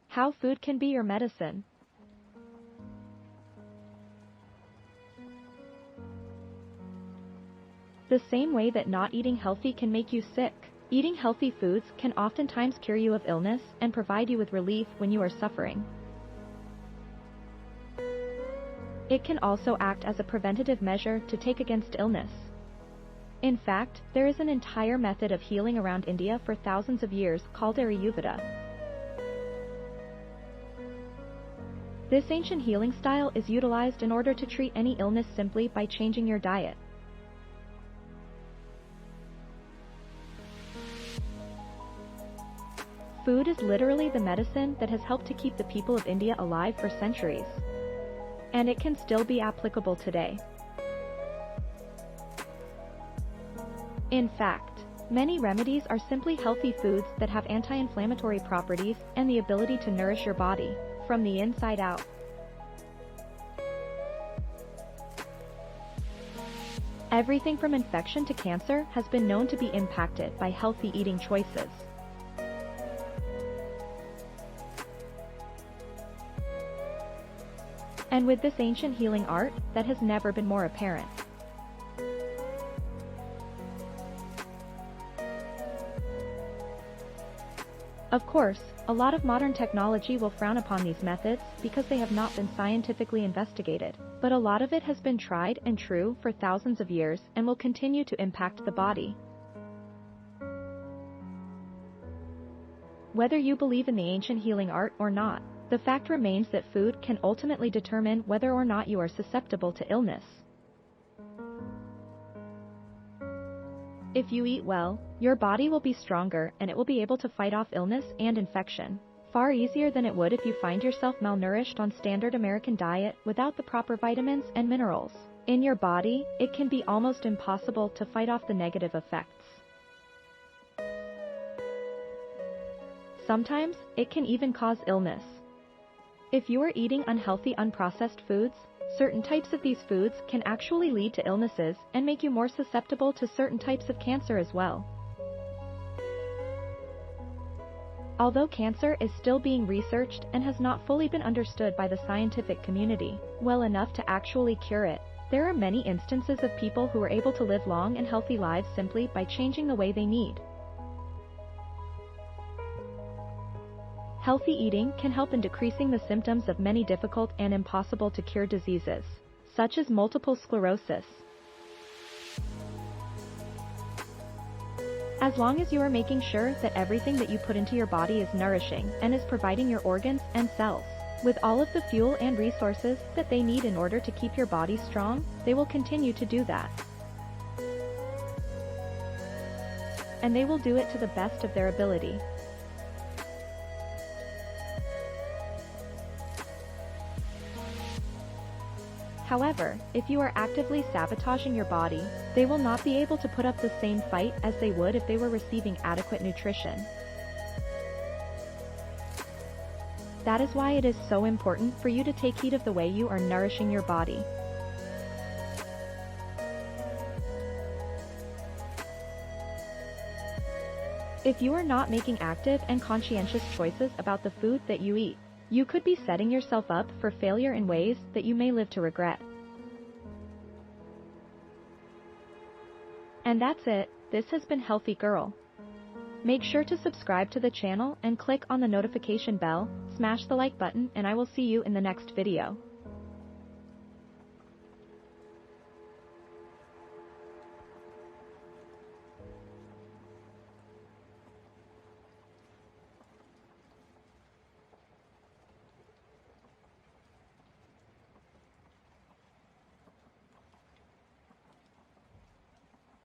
How food can be your medicine. The same way that not eating healthy can make you sick, eating healthy foods can oftentimes cure you of illness and provide you with relief when you are suffering. It can also act as a preventative measure to take against illness. In fact, there is an entire method of healing around India for thousands of years called Ayurveda. This ancient healing style is utilized in order to treat any illness simply by changing your diet. Food is literally the medicine that has helped to keep the people of India alive for centuries. And it can still be applicable today. In fact, many remedies are simply healthy foods that have anti-inflammatory properties and the ability to nourish your body from the inside out. Everything from infection to cancer has been known to be impacted by healthy eating choices. And with this ancient healing art, that has never been more apparent. Of course, a lot of modern technology will frown upon these methods because they have not been scientifically investigated, but a lot of it has been tried and true for thousands of years and will continue to impact the body. Whether you believe in the ancient healing art or not, the fact remains that food can ultimately determine whether or not you are susceptible to illness. If you eat well, your body will be stronger and it will be able to fight off illness and infection far easier than it would if you find yourself malnourished on standard American diet without the proper vitamins and minerals in your body. It can be almost impossible to fight off the negative effects. Sometimes, it can even cause illness. If you are eating unhealthy unprocessed foods, certain types of these foods can actually lead to illnesses and make you more susceptible to certain types of cancer as well. Although cancer is still being researched and has not fully been understood by the scientific community well enough to actually cure it, there are many instances of people who are able to live long and healthy lives simply by changing the way they eat. Healthy eating can help in decreasing the symptoms of many difficult and impossible to cure diseases, such as multiple sclerosis. As long as you are making sure that everything that you put into your body is nourishing and is providing your organs and cells with all of the fuel and resources that they need in order to keep your body strong, they will continue to do that. And they will do it to the best of their ability. However, if you are actively sabotaging your body, they will not be able to put up the same fight as they would if they were receiving adequate nutrition. That is why it is so important for you to take heed of the way you are nourishing your body. If you are not making active and conscientious choices about the food that you eat, you could be setting yourself up for failure in ways that you may live to regret. And that's it. This has been Healthy Girl. Make sure to subscribe to the channel and click on the notification bell, smash the like button, and I will see you in the next video.